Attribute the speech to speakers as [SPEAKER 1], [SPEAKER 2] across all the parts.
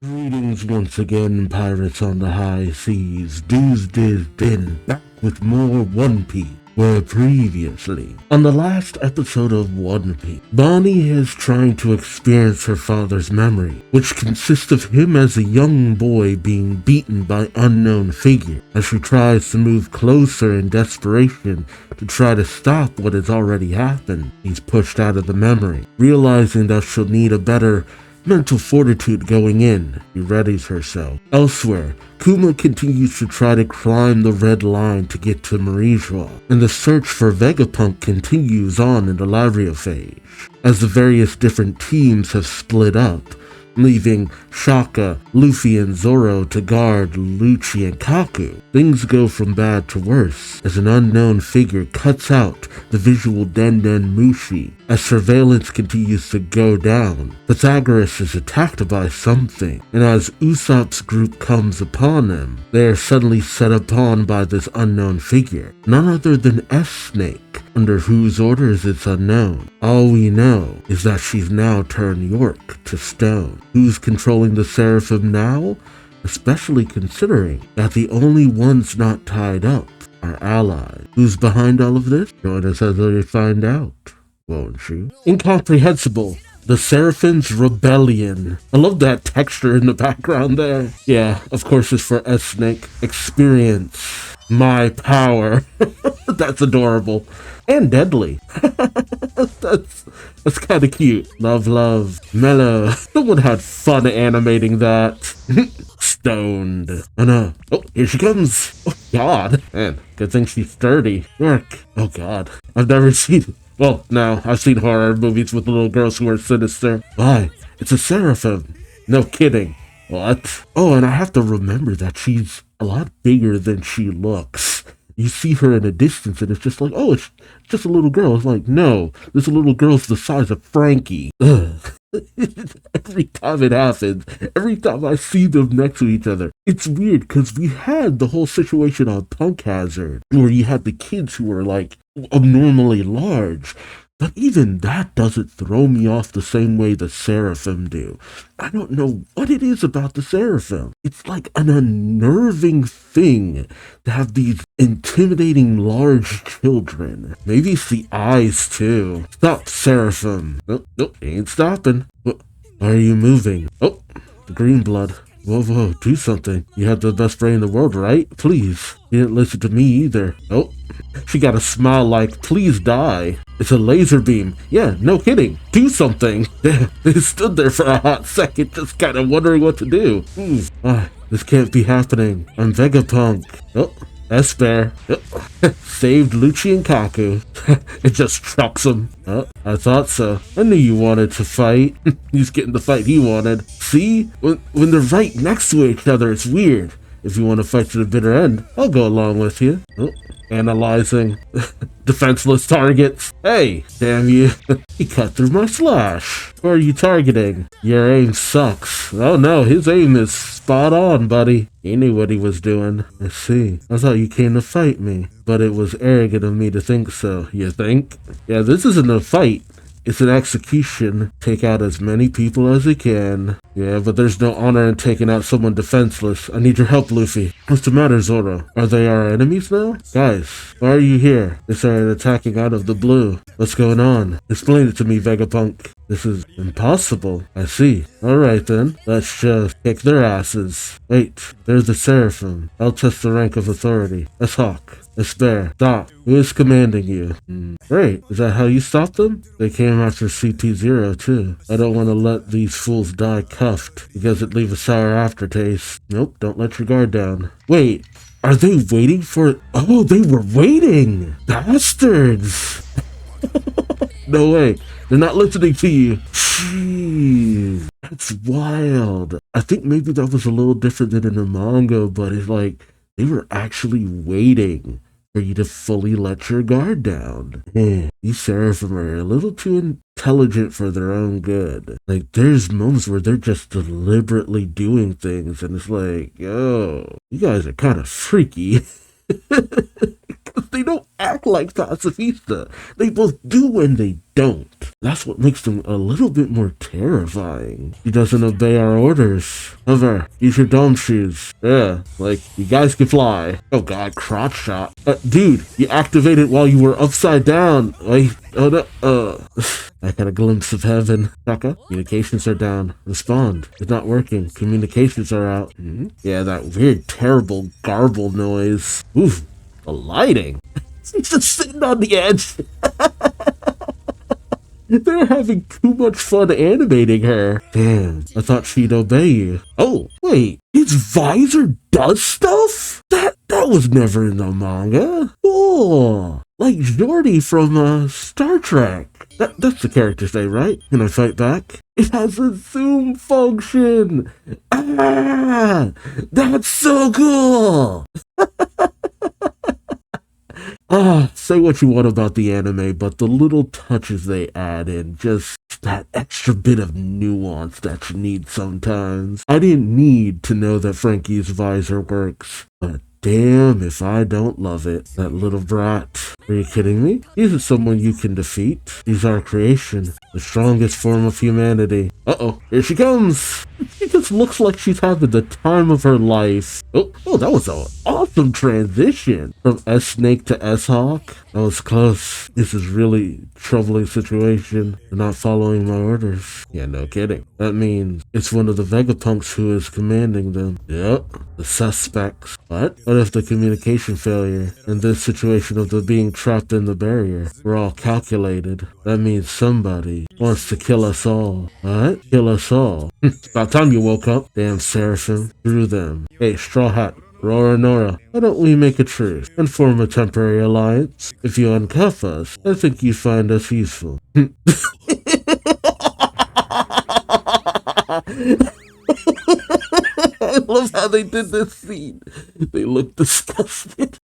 [SPEAKER 1] Greetings once again, pirates on the high seas. Duuz-Diz-Din back with more One Piece. Where previously, on the last episode of One Piece, Bonnie is trying to experience her father's memory, which consists of him as a young boy being beaten by unknown figure, as she tries to move closer in desperation to try to stop what has already happened. He's pushed out of the memory, realizing that she'll need a better mental fortitude going in. She readies herself. Elsewhere, Kuma continues to try to climb the red line to get to Marijua, and the search for Vegapunk continues on in the Lariophage, as the various different teams have split up, leaving Shaka, Luffy, and Zoro to guard Lucci and Kaku. Things go from bad to worse as an unknown figure cuts out the visual Den Mushi. As surveillance continues to go down, Pythagoras is attacked by something, and as Usopp's group comes upon them, they are suddenly set upon by this unknown figure, none other than S-Snake, under whose orders it's unknown. All we know is that she's now turned York to stone. Who's controlling the Seraphim now? Especially considering that the only ones not tied up are allies. Who's behind all of this? Join us as we find out, won't you? Incomprehensible. The Seraphim's Rebellion. I love that texture in the background there. Yeah, of course it's for S-Snake. Experience my power. That's adorable. And deadly. That's kind of cute. Love. Mellow. Someone had fun animating that. Stoned. Oh no. Oh, here she comes. Oh god. Man, good thing she's sturdy. York. Oh god. I've never seen... Well, no, I've seen horror movies with little girls who are sinister. Why? It's a Seraphim. No kidding. What? Oh, and I have to remember that she's a lot bigger than she looks. You see her in a distance and it's just like, oh, it's just a little girl. It's like, no, this little girl's the size of Frankie. Ugh. Every time it happens, every time I see them next to each other, it's weird because we had the whole situation on Punk Hazard where you had the kids who were like abnormally large. But even that doesn't throw me off the same way the Seraphim do. I don't know what it is about the Seraphim. It's like an unnerving thing to have these intimidating large children. Maybe it's the eyes too. Stop, Seraphim. Nope, ain't stopping. Why are you moving? Oh, the green blood. Whoa, do something. You have the best brain in the world, right? Please. You didn't listen to me either. Oh, she got a smile like, please die. It's a laser beam. Yeah, no kidding. Do something. They stood there for a hot second, just kind of wondering what to do. This can't be happening. I'm Vegapunk. Oh, S-Bear. Oh. Saved Lucci and Kaku. It just trucks him. Oh, I thought so. I knew you wanted to fight. He's getting the fight he wanted. See? When they're right next to each other, it's weird. If you want to fight to the bitter end, I'll go along with you. Oh, analyzing. Defenseless targets. Hey, damn you. He cut through my slash. Who are you targeting? Your aim sucks. Oh no, his aim is spot on, buddy. He knew what he was doing. I see. I thought you came to fight me. But it was arrogant of me to think so. You think? Yeah, this isn't a fight. It's an execution. Take out as many people as you can. Yeah, but there's no honor in taking out someone defenseless. I need your help, Luffy. What's the matter, Zoro? Are they our enemies now? Guys, why are you here? They started attacking out of the blue. What's going on? Explain it to me, Vegapunk. This is impossible. I see. Alright then, let's just kick their asses. Wait, there's the Seraphim. I'll test the rank of authority. That's Hawk. Despair. Stop. Who is commanding you? Great. Is that how you stopped them? They came after CP0 too. I don't want to let these fools die cuffed because it'd leave a sour aftertaste. Nope, don't let your guard down. Wait, are they waiting for... Oh, they were waiting! Bastards! No way. They're not listening to you. Jeez. That's wild. I think maybe that was a little different than in the manga, but it's like they were actually waiting for you to fully let your guard down. These Seraphim are a little too intelligent for their own good. Like, there's moments where they're just deliberately doing things, and it's like, yo, you guys are kind of freaky. They don't act like pacifista. They both do and they don't. That's what makes them a little bit more terrifying. He doesn't obey our orders. Hover, use your dome shoes. Yeah, like, you guys can fly. Oh god, crotch shot. Dude, you activated while you were upside down. Wait, oh no, I got a glimpse of heaven. Shaka, communications are down. Respond. It's not working. Communications are out. Yeah, that weird, terrible, garble noise. Oof, the lighting. She's just sitting on the edge. They're having too much fun animating her. Damn, I thought she'd obey you. Oh, wait, his visor does stuff? That was never in the manga. Cool. Like Jordy from Star Trek. That's the character's name, right? Can I fight back? It has a zoom function. Ah, that's so cool. Say what you want about the anime, but the little touches they add in, just that extra bit of nuance that you need sometimes. I didn't need to know that Frankie's visor works, but damn if I don't love it. That little brat. Are you kidding me? He's someone you can defeat. He's our creation. The strongest form of humanity. Uh-oh, here she comes. She just looks like she's having the time of her life. Oh, that was an awesome transition. From S-Snake to S-Hawk. That was close. This is really troubling situation. They're not following my orders. Yeah, no kidding. That means it's one of the Vegapunks who is commanding them. Yep, the suspects. What if the communication failure in this situation of the being trapped in the barrier were all calculated? That means somebody wants to kill us all. What? Kill us all? About time you woke up. Damn Seraphim. Through them. Hey, Straw Hat. Rora Nora, why don't we make a truce and form a temporary alliance? If you uncuff us, I think you find us useful. I love how they did this scene. They look disgusted.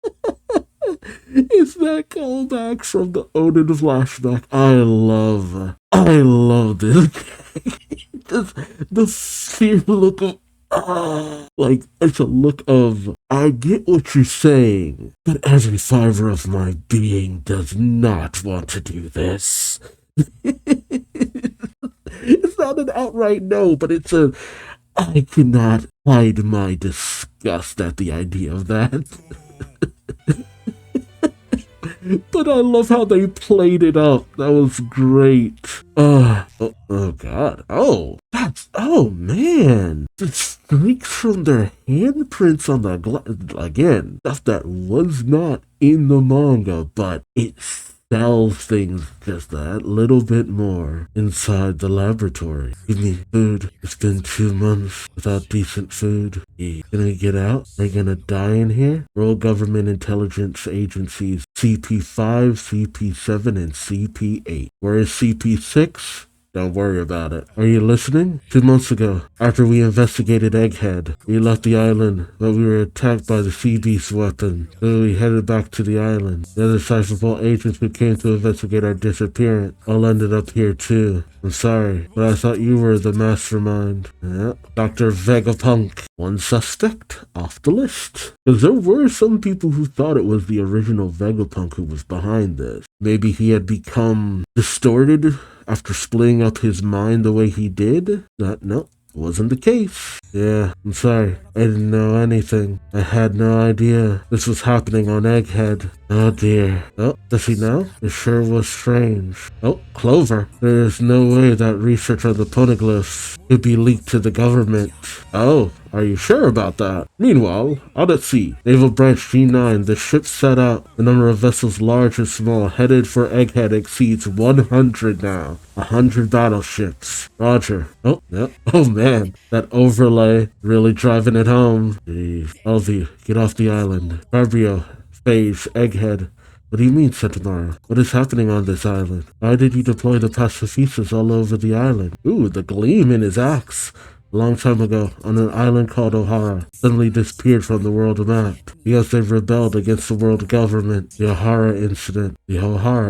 [SPEAKER 1] It's that callback from the Odin flashback. I love this guy. Just the fear look of like, it's a look of, I get what you're saying, but every fiber of my being does not want to do this. It's not an outright no, but it's a, I cannot hide my disgust at the idea of that. But I love how they played it up. That was great. Oh god. Oh man. The streaks from their handprints on the again, stuff that was not in the manga, but it sells things just that little bit more inside the laboratory. Give me food. It's been 2 months without decent food. Gonna get out? Are you gonna die in here? Roll government intelligence agencies CP5, CP7, and CP8. Where is CP6? Don't worry about it. Are you listening? 2 months ago, after we investigated Egghead, we left the island, but we were attacked by the sea beast weapon. So we headed back to the island. The other Cypherball agents who came to investigate our disappearance all ended up here too. I'm sorry, but I thought you were the mastermind. Yep, Dr. Vegapunk. One suspect off the list. Because there were some people who thought it was the original Vegapunk who was behind this. Maybe he had become distorted after splitting up his mind the way he did? No, wasn't the case. Yeah, I'm sorry. I didn't know anything. I had no idea this was happening on Egghead. Oh dear. Oh, does he know? It sure was strange. Oh, Clover. There's no way that research on the poneglyphs could be leaked to the government. Oh, are you sure about that? Meanwhile, out at sea, Naval Branch G9, the ship set out. The number of vessels large and small headed for Egghead exceeds 100 now. 100 battleships. Roger. Oh, yep. Oh man, that overlay really driving it home. Jeez. All of you, get off the island. Fabio, Phage, Egghead. What do you mean, Sentinel? What is happening on this island? Why did you deploy the pacifistas all over the island? Ooh, the gleam in his axe. A long time ago, on an island called Ohara, suddenly disappeared from the world map because they rebelled against the world government. The Ohara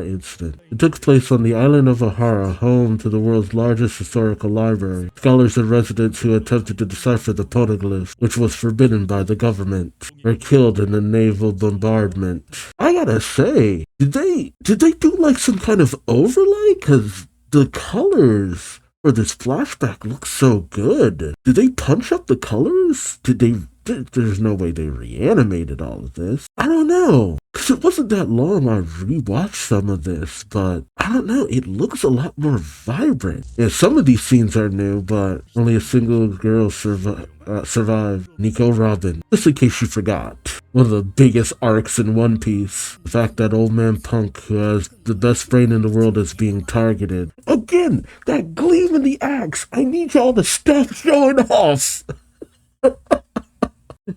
[SPEAKER 1] incident. It took place on the island of Ohara, home to the world's largest historical library. Scholars and residents who attempted to decipher the poneglyph, which was forbidden by the government, were killed in a naval bombardment. I gotta say, did they do like some kind of overlay? Cause the colors for this flashback look so good. Did they punch up the colors? There's no way they reanimated all of this. I don't know. Because it wasn't that long I rewatched some of this, but I don't know. It looks a lot more vibrant. Yeah, some of these scenes are new, but only a single girl survived. Nico Robin. Just in case you forgot. One of the biggest arcs in One Piece. The fact that old man Punk, who has the best brain in the world, is being targeted. Again, that gleam in the axe. I need y'all to stop showing off.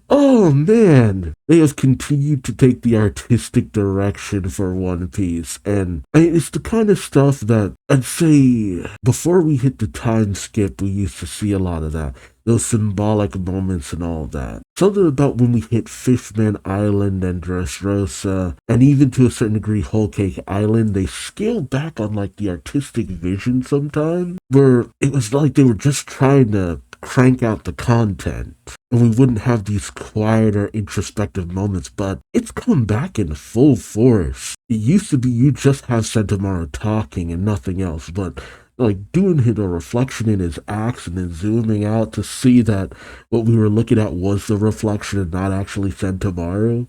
[SPEAKER 1] Oh man, they have continued to take the artistic direction for One Piece, and it's the kind of stuff that I'd say before we hit the time skip, we used to see a lot of that. Those symbolic moments and all that. Something about when we hit Fishman Island and Dressrosa, and even to a certain degree Whole Cake Island, they scaled back on like the artistic vision sometimes, where it was like they were just trying to crank out the content and we wouldn't have these quieter introspective moments, but it's come back in full force. It used to be you just have Sentomaru talking and nothing else, but like doing a reflection in his acts and then zooming out to see that what we were looking at was the reflection and not actually Sentomaru.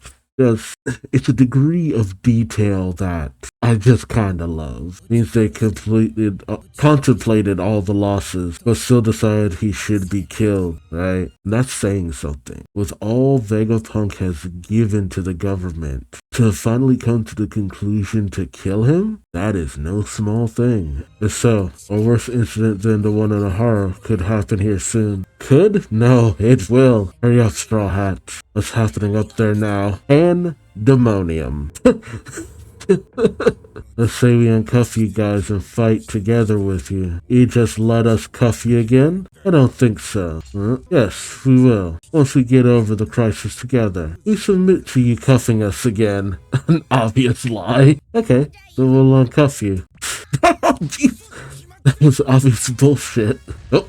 [SPEAKER 1] It's a degree of detail that I just kind of love. It means they completely contemplated all the losses, but still decided he should be killed, right? And that's saying something. With all Vegapunk has given to the government, to finally come to the conclusion to kill him, that is no small thing. If so, a worse incident than the one in Ohara could happen here soon. Could? No, it will. Hurry up, Straw Hat. What's happening up there now? Pandemonium. Let's say we uncuff you guys and fight together with you. You just let us cuff you again? I don't think so. Yes, we will. Once we get over the crisis together. We submit to you cuffing us again. An obvious lie. Okay, so we'll uncuff you. Oh, jeez. That was obvious bullshit. Oh.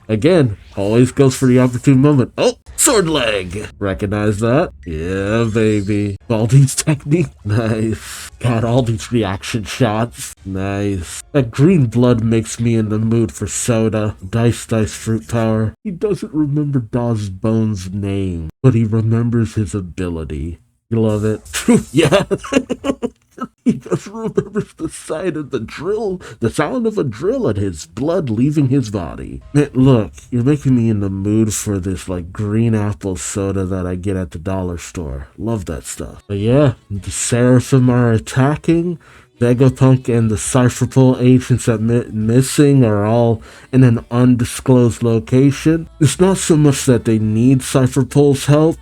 [SPEAKER 1] Again, always goes for the opportune moment. Oh, sword leg! Recognize that? Yeah, baby. Baldi's technique? Nice. Got all these reaction shots. Nice. That green blood makes me in the mood for soda. Dice fruit power. He doesn't remember Dawes Bones' name, but he remembers his ability. You love it? Yeah. He just remembers the sight of the drill, the sound of a drill and his blood leaving his body. Man, look, you're making me in the mood for this like green apple soda that I get at the dollar store. Love that stuff. But yeah, the Seraphim are attacking. Vegapunk and the Cypherpole agents that missing are all in an undisclosed location. It's not so much that they need Cypherpole's help.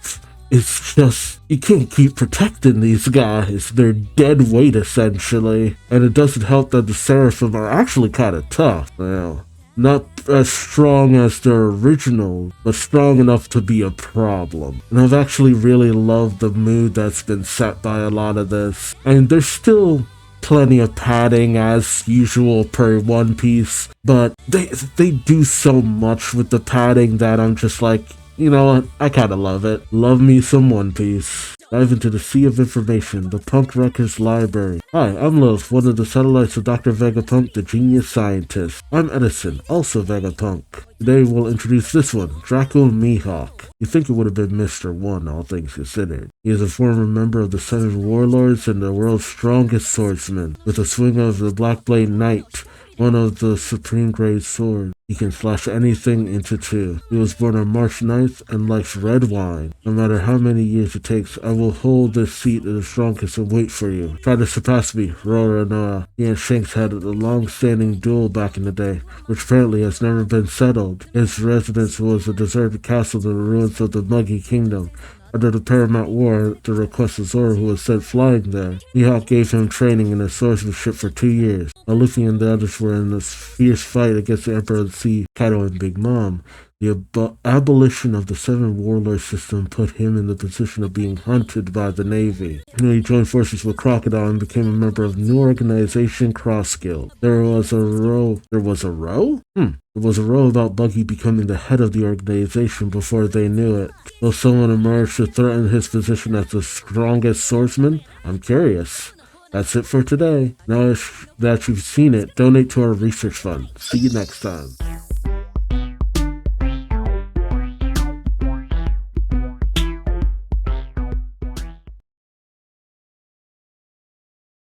[SPEAKER 1] It's just, you can't keep protecting these guys. They're dead weight, essentially. And it doesn't help that the Seraphim are actually kind of tough. Well, not as strong as their original, but strong enough to be a problem. And I've actually really loved the mood that's been set by a lot of this. And there's still plenty of padding as usual per One Piece, but they do so much with the padding that I'm just like, you know what? I kinda love it. Love me some One Piece. Dive into the sea of information, the Punk Records Library. Hi, I'm Lilith, one of the satellites of Dr. Vegapunk, the genius scientist. I'm Edison, also Vegapunk. Today we'll introduce this one, Dracul Mihawk. You'd think it would have been Mr. One, all things considered. He is a former member of the Seven Warlords and the world's strongest swordsman. With a swing of the Black Blade Knight, one of the supreme grade swords. He can slash anything into two. He was born on March 9th and likes red wine. No matter how many years it takes, I will hold this seat of the strongest and wait for you. Try to surpass me, Roronoa. He and Shanks had a long-standing duel back in the day, which apparently has never been settled. His residence was a deserted castle in the ruins of the Muggy Kingdom. Under the Paramount War, at the request of Zoro, who was sent flying there, Mihawk gave him training in his swordsmanship for 2 years. While Luffy and the others were in this fierce fight against the Emperor of the Sea, Kaido and Big Mom, The abolition of the Seven Warlord system put him in the position of being hunted by the Navy. He joined forces with Crocodile and became a member of the new organization Cross Guild. There was a row? There was a row about Buggy becoming the head of the organization before they knew it. Will someone emerge to threaten his position as the strongest swordsman? I'm curious. That's it for today. Now that you've seen it, donate to our research fund. See you next time.